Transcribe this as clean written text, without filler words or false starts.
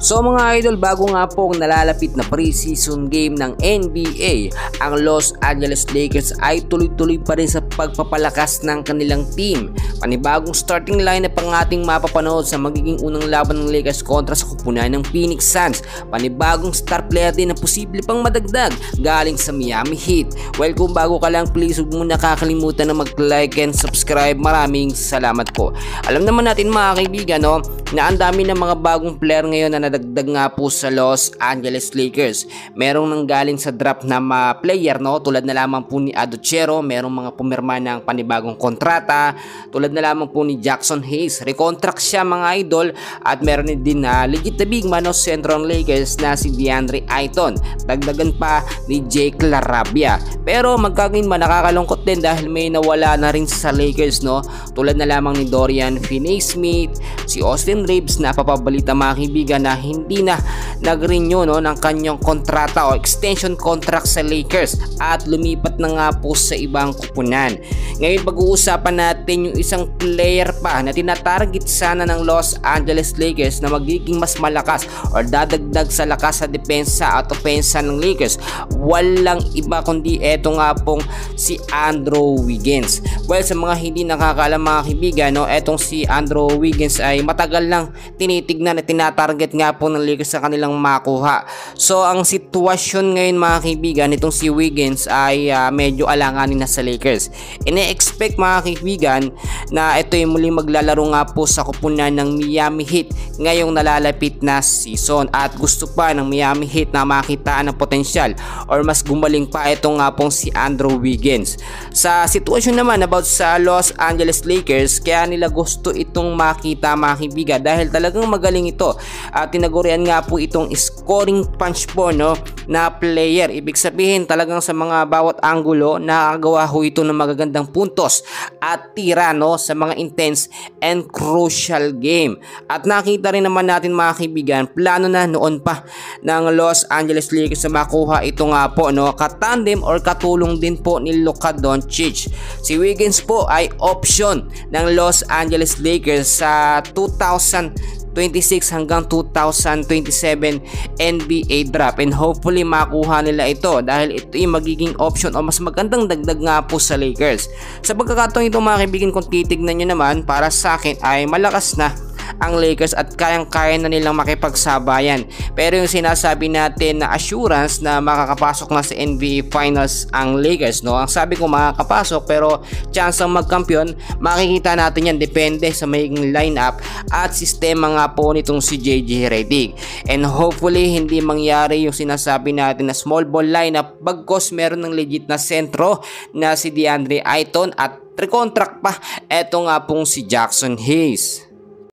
So mga idol, bago nga po ang nalalapit na preseason game ng NBA, ang Los Angeles Lakers ay tuloy-tuloy pa rin sa pagpapalakas ng kanilang team. Panibagong starting lineup ang ating mapapanood sa magiging unang laban ng Lakers kontra sa kupunan ng Phoenix Suns. Panibagong star player din na posible pang madagdag galing sa Miami Heat. Well, kung bago ka lang, please huwag mo nakakalimutan na mag-like and subscribe. Maraming salamat po. Alam naman natin mga kaibigan, no, na ang dami ng mga bagong player ngayon na nadagdag nga po sa Los Angeles Lakers. Merong nanggaling sa draft na mga player, no, tulad na lamang po ni Aduchero. Merong mga pumirma ng panibagong kontrata tulad na lamang po ni Jackson Hayes. Recontract siya mga idol. At meron din na legit na big man o Central Lakers na si DeAndre Ayton. Dagdagan pa ni Jake LaRabia. Pero magkagayon man, nakakalungkot din dahil may nawala na rin sa Lakers, no, tulad na lamang ni Dorian Finney-Smith, si Austin Reeves na papabalita mga kaibigan na hindi na nag-renew, no, ng kanyang kontrata o extension contract sa Lakers at lumipat na nga po sa ibang kupunan. Ngayon pag-uusapan natin yung isang player pa na tinatarget sana ng Los Angeles Lakers na magiging mas malakas o dadagdag sa lakas sa depensa at opensa ng Lakers. Walang iba kundi eto nga pong si Andrew Wiggins. Well, sa mga hindi nakakaalam mga kaibigan, no, etong si Andrew Wiggins ay matagal lang tinitignan at tinatarget nga po ng Lakers sa kanilang makuha. So ang sitwasyon ngayon mga kaibigan, itong si Wiggins ay medyo alanganin na sa Lakers. Ine-expect mga kaibigan na ito ay muling maglalaro nga po sa kupunan ng Miami Heat ngayong nalalapit na season, at gusto pa ng Miami Heat na makitaan ng potensyal or mas gumaling pa ito nga pong si Andrew Wiggins. Sa sitwasyon naman about sa Los Angeles Lakers, kaya nila gusto itong makita mga kaibigan dahil talagang magaling ito at tinagurian nga po itong scoring punch po, no, na player. Ibig sabihin talagang sa mga bawat anggulo nakagawa ho ito ng magagandang puntos at tira, no, sa mga intense and crucial game. At nakita rin naman natin mga kaibigan, plano na noon pa ng Los Angeles Lakers sa makuha ito nga po, no, katandem or katulong din po ni Luka Doncic. Si Wiggins po ay option ng Los Angeles Lakers sa 2026 hanggang 2027 NBA draft, and hopefully makuha nila ito dahil ito ay magiging option o mas magandang dagdag nga po sa Lakers. Sa pagkakataon ito mga kaibigan, kung titignan nyo naman, para sa akin ay malakas na ang Lakers at kayang-kaya na nilang makipagsabayan. Pero yung sinasabi natin na assurance na makakapasok na sa NBA Finals ang Lakers, no, ang sabi ko makakapasok pero chance ang magkampiyon, makikita natin yan depende sa magiging lineup at sistema nga po nitong si JJ Redick. And hopefully hindi mangyari yung sinasabi natin na small ball lineup, bagkos meron ng legit na sentro na si DeAndre Ayton at recontract pa eto nga pong si Jackson Hayes.